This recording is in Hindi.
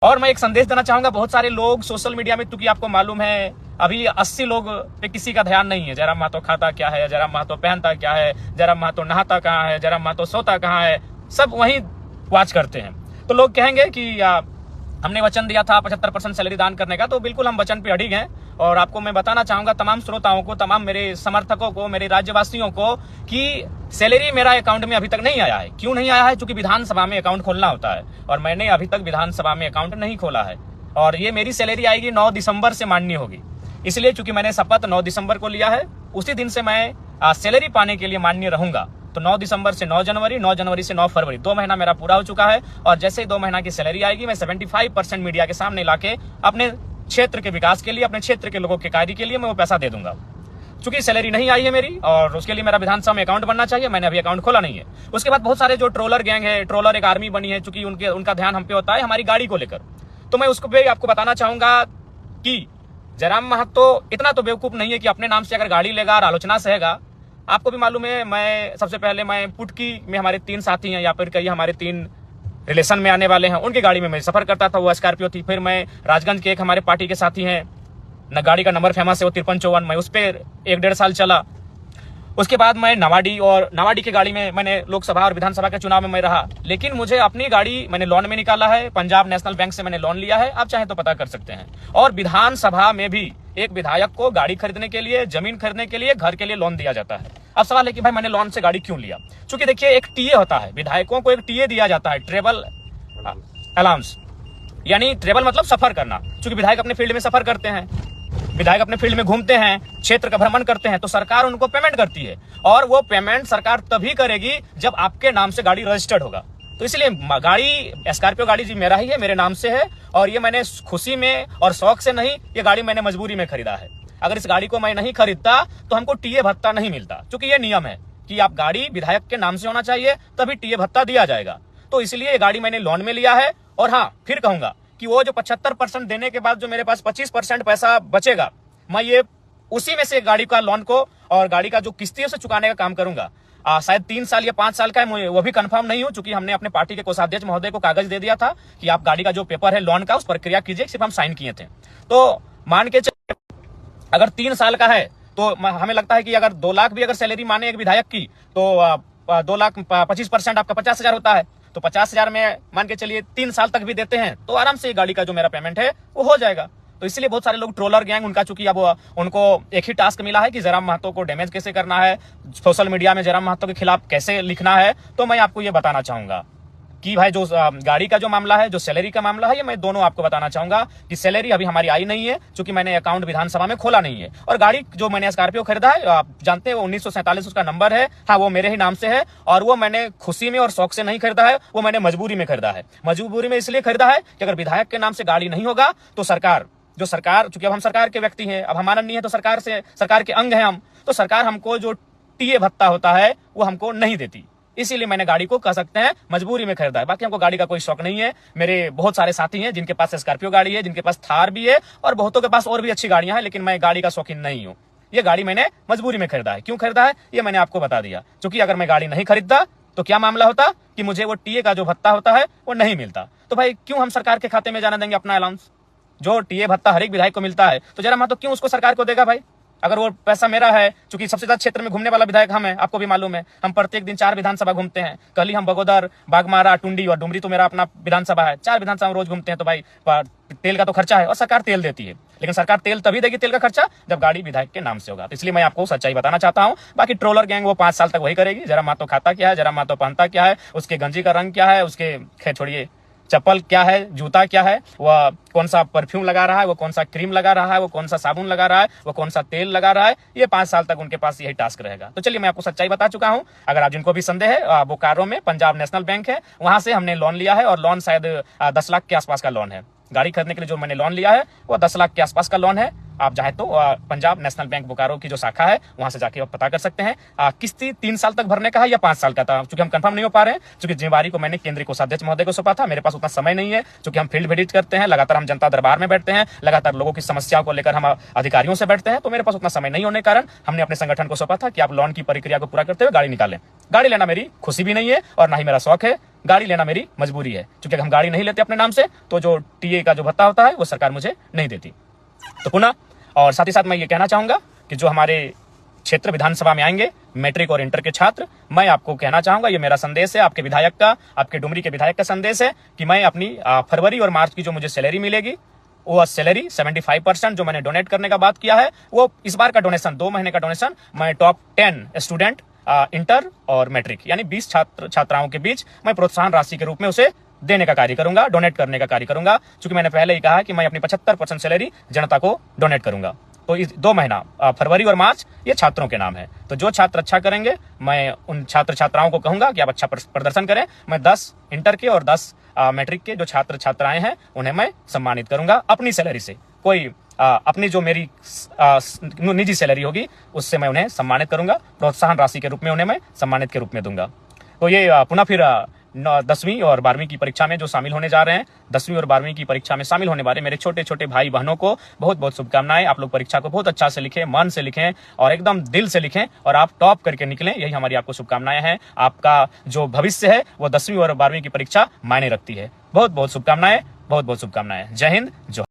और मैं एक संदेश देना चाहूंगा, बहुत सारे लोग सोशल मीडिया में, क्योंकि आपको मालूम है अभी 80 लोग पे किसी का ध्यान नहीं है। जयराम महतो खाता क्या है, जयराम महतो पहनता क्या है, जयराम महतो नहाता कहाँ है, जयराम महतो सोता कहाँ है, सब वहीं वॉच करते हैं। तो लोग कहेंगे कि हमने वचन दिया था 75% सैलरी दान करने का, तो बिल्कुल हम वचन पे अड़िग हैं। और आपको मैं बताना चाहूंगा, तमाम श्रोताओं को, तमाम मेरे समर्थकों को, मेरे राज्यवासियों को, कि सैलरी मेरा अकाउंट में अभी तक नहीं आया है। क्यों नहीं आया है? क्योंकि विधानसभा में अकाउंट खोलना होता है और मैंने अभी तक विधानसभा में अकाउंट नहीं खोला है। और ये मेरी सैलरी आएगी 9 दिसंबर से मान्य होगी, इसलिए चूंकि मैंने शपथ 9 दिसंबर को लिया है, उसी दिन से मैं सैलरी पाने के लिए मान्य रहूंगा। तो 9 दिसंबर से 9 जनवरी, 9 जनवरी से 9 फरवरी, 2 महीना मेरा पूरा हो चुका है। और जैसे ही 2 महीना की सैलरी आएगी, मैं 75% मीडिया के सामने लाके अपने क्षेत्र के विकास के लिए, अपने क्षेत्र के लोगों के कार्य के लिए मैं वो पैसा दे दूंगा। चूंकि सैलरी नहीं आई है मेरी, और उसके लिए मेरा विधानसभा में अकाउंट बनना चाहिए, मैंने अभी अकाउंट खोला नहीं है। उसके बाद बहुत सारे जो ट्रोलर गैंग है, ट्रोलर एक आर्मी बनी है, चूंकि उनका ध्यान हम पे होता है हमारी गाड़ी को लेकर। तो मैं उसको भी आपको बताना चाहूंगा कि जयराम महतो इतना तो बेवकूफ नहीं है कि अपने नाम से अगर गाड़ी लेगा और आलोचना सहेगा। आपको भी मालूम है, मैं सबसे पहले मैं पुटकी में हमारे 3 साथी हैं, या फिर कई हमारे 3 रिलेशन में आने वाले हैं, उनकी गाड़ी में मैं सफर करता था, वो स्कॉर्पियो थी। फिर मैं राजगंज के एक हमारे पार्टी के साथी हैं, न गाड़ी का नंबर फेमस है, वो 5354, मैं उस पर 1-1.5 साल चला। उसके बाद मैं नावाडी की गाड़ी में मैंने लोकसभा और विधानसभा के चुनाव में मैं रहा। लेकिन मुझे अपनी गाड़ी मैंने लोन में निकाला है, पंजाब नेशनल बैंक से मैंने लोन लिया है, आप चाहे तो पता कर सकते हैं। और विधानसभा में भी एक विधायक को गाड़ी खरीदने के लिए, जमीन खरीदने के लिए, घर के लिए लोन दिया जाता है। अब सवाल है कि भाई मैंने लोन से गाड़ी क्यों लिया? क्योंकि देखिए, एक टीए होता है, विधायकों को एक टीए दिया जाता है, ट्रेवल अलाउंस, यानी ट्रेवल मतलब सफर करना। क्योंकि विधायक अपने फील्ड में सफर करते हैं, विधायक अपने फील्ड में घूमते हैं, क्षेत्र का भ्रमण करते हैं, तो सरकार उनको पेमेंट करती है। और वो पेमेंट सरकार तभी करेगी जब आपके नाम से गाड़ी रजिस्टर्ड होगा। तो इसलिए गाड़ी, स्कॉर्पियो गाड़ी जी मेरा ही है, मेरे नाम से है, और ये मैंने खुशी में और शौक से नहीं, ये गाड़ी मैंने मजबूरी में खरीदा है। अगर इस गाड़ी को मैं नहीं खरीदता तो हमको टीए भत्ता नहीं मिलता, क्योंकि ये नियम है कि आप गाड़ी विधायक के नाम से होना चाहिए, तभी टीए भत्ता दिया जाएगा। तो इसलिए ये गाड़ी मैंने लोन में लिया है। और हाँ, फिर कहूंगा कि वो जो 75% देने के बाद जो मेरे पास 25% पैसा बचेगा, मैं ये उसी में से गाड़ी का लोन को और गाड़ी का जो किस्ती है उसे चुकाने का काम करूंगा। शायद 3 साल या 5 साल का है, मुझे वो भी कंफर्म नहीं हूं, क्योंकि हमने अपने पार्टी के कोषाध्यक्ष महोदय को कागज दे दिया था कि आप गाड़ी का जो पेपर है लोन का, उस प्रक्रिया कीजिए, सिर्फ हम साइन किए थे। तो मान के चलिए अगर 3 साल का है, तो हमें लगता है कि अगर 2 लाख भी अगर सैलरी माने एक विधायक की, तो 2 लाख 25% आपका 50,000 होता है। तो 50,000 में मान के चलिए 3 साल तक भी देते हैं, तो आराम से गाड़ी का जो मेरा पेमेंट है वो हो जाएगा। तो इसलिए बहुत सारे लोग ट्रोलर गैंग, उनका चूंकि अब उनको एक ही टास्क मिला है कि जयराम महतो को डैमेज कैसे करना है, सोशल मीडिया में जयराम महतो के खिलाफ कैसे लिखना है। तो मैं आपको ये बताना चाहूंगा कि भाई जो गाड़ी का जो मामला है, जो सैलरी का मामला है, ये मैं दोनों आपको बताना चाहूंगा कि सैलरी अभी हमारी आई नहीं है, क्योंकि मैंने अकाउंट विधानसभा में खोला नहीं है। और गाड़ी जो मैंने स्कॉर्पियो खरीदा है, आप जानते हैं, 1947 उसका नंबर है, हाँ वो मेरे ही नाम से है। और वो मैंने खुशी में और शौक से नहीं खरीदा है, वो मैंने मजबूरी में खरीदा है। मजबूरी में इसलिए खरीदा है कि अगर विधायक के नाम से गाड़ी नहीं होगा तो सरकार, चूंकि अब हम सरकार के व्यक्ति हैं, अब हमारा नहीं है, तो सरकार के अंग हैं हम, तो सरकार हमको जो टीए भत्ता होता है वो हमको नहीं देती। इसीलिए मैंने गाड़ी को, कह सकते हैं, मजबूरी में खरीदा है। बाकी हमको गाड़ी का कोई शौक नहीं है। मेरे बहुत सारे साथी हैं जिनके पास स्कॉर्पियो गाड़ी है, जिनके पास थार भी है, और बहुतों के पास और भी अच्छी गाड़ियां हैं, लेकिन मैं गाड़ी का शौकीन नहीं हूं। ये गाड़ी मैंने मजबूरी में खरीदा है। क्यों खरीदा है ये मैंने आपको बता दिया। क्योंकि अगर मैं गाड़ी नहीं खरीदता तो क्या मामला होता कि मुझे वो टीए का जो भत्ता होता है वो नहीं मिलता। तो भाई क्यों हम सरकार के खाते में जाने देंगे अपना अलाउंस? जो टीए भत्ता हर एक विधायक को मिलता है, तो जयराम महतो क्यों उसको सरकार को देगा भाई? अगर वो पैसा मेरा है, क्योंकि सबसे ज्यादा क्षेत्र में घूमने वाला विधायक हम हैं, आपको भी मालूम है। हम प्रत्येक दिन 4 विधानसभा घूमते हैं। कल ही हम बगोदर, बागमारा, टुंडी और डुमरी, तो मेरा अपना विधानसभा है, 4 विधानसभा रोज घूमते हैं। तो भाई तेल का तो खर्चा है, और सरकार तेल देती है, लेकिन सरकार तेल तभी देगी, तेल का खर्चा, जब गाड़ी विधायक के नाम से होगा। तो इसलिए मैं आपको सच्चाई बताना चाहता हूं। बाकी ट्रोलर गैंग वो 5 साल तक वही करेगी। जयराम महतो खाता क्या है, जयराम महतो पहनता क्या है, उसके गंजी का रंग क्या है, उसके खैर छोड़िए, चप्पल क्या है, जूता क्या है, वह कौन सा परफ्यूम लगा रहा है, वो कौन सा क्रीम लगा रहा है, वो कौन सा साबुन लगा रहा है, वो कौन सा तेल लगा रहा है, ये 5 साल तक उनके पास यही टास्क रहेगा। तो चलिए मैं आपको सच्चाई बता चुका हूं। अगर आप जिनको भी संदेह है, बोकारो में पंजाब नेशनल बैंक है, वहां से हमने लोन लिया है, और लोन शायद 10 लाख के आसपास का लोन है। गाड़ी खरीदने के लिए जो मैंने लोन लिया है वो 10 लाख के आसपास का लोन है। आप चाहे तो पंजाब नेशनल बैंक बोकारो की जो शाखा है वहां से जाके आप पता कर सकते हैं। किस्ती 3 साल तक भरने का है या 5 साल का था, चूंकि हम कंफर्म नहीं हो पा रहे हैं, चूंकि जिम्मेवारी को मैंने केंद्रीय कोषाध्यक्ष महोदय को सौंपा था। मेरे पास उतना समय नहीं है, चूंकि हम फील्ड विजिट करते हैं, लगातार हम जनता दरबार में बैठते हैं, लगातार लोगों की समस्याओं को लेकर हम अधिकारियों से बैठते हैं, तो मेरे पास उतना समय नहीं होने के कारण हमने अपने संगठन को सौंपा था कि आप लोन की प्रक्रिया को पूरा करते हुए गाड़ी निकालें। गाड़ी लेना मेरी खुशी भी नहीं है और ना ही मेरा शौक है, गाड़ी लेना मेरी मजबूरी है, क्योंकि अगर हम गाड़ी नहीं लेते अपने नाम से तो जो टीए का जो भत्ता होता है वो सरकार मुझे नहीं देती। तो पुनः और साथ ही साथ मैं ये कहना चाहूंगा कि जो हमारे क्षेत्र विधानसभा में आएंगे मैट्रिक और इंटर के छात्र, मैं आपको कहना चाहूंगा, ये मेरा संदेश है आपके विधायक का, आपके डुमरी के विधायक का संदेश है कि मैं अपनी फरवरी और मार्च की जो मुझे सैलरी मिलेगी वो सैलरी 75% जो मैंने डोनेट करने का बात किया है, वो इस बार का डोनेशन 2 महीने का डोनेशन मैं टॉप 10 स्टूडेंट इंटर और मैट्रिक यानी 20 छात्राओं के बीच मैं प्रोत्साहन राशि के रूप में उसे देने का कार्य करूंगा, डोनेट करने का कार्य करूंगा। क्योंकि मैंने पहले ही कहा कि मैं अपनी 75% सैलरी जनता को डोनेट करूंगा। तो इस 2 महीना फरवरी और मार्च ये छात्रों के नाम है। तो जो छात्र अच्छा करेंगे मैं उन छात्र छात्राओं को कहूंगा कि आप अच्छा प्रदर्शन करें। मैं 10 इंटर के और 10 मैट्रिक के जो छात्र छात्राएं हैं उन्हें मैं सम्मानित करूंगा अपनी सैलरी से। कोई अपनी जो मेरी निजी सैलरी होगी उससे मैं उन्हें सम्मानित करूंगा, प्रोत्साहन राशि के रूप में उन्हें मैं सम्मानित के रूप में दूंगा। तो ये पुनः फिर 10वीं और 12वीं की परीक्षा में जो शामिल होने जा रहे हैं, 10वीं और 12वीं की परीक्षा में शामिल होने वाले मेरे छोटे छोटे भाई बहनों को बहुत बहुत शुभकामनाएं। आप लोग परीक्षा को बहुत अच्छा से लिखें, मन से लिखें और एकदम दिल से लिखें और आप टॉप करके निकलें, यही हमारी आपको शुभकामनाएं हैं। आपका जो भविष्य है वो 10वीं और 12वीं की परीक्षा मायने रखती है। बहुत बहुत शुभकामनाएं, बहुत बहुत शुभकामनाएं। जय हिंद।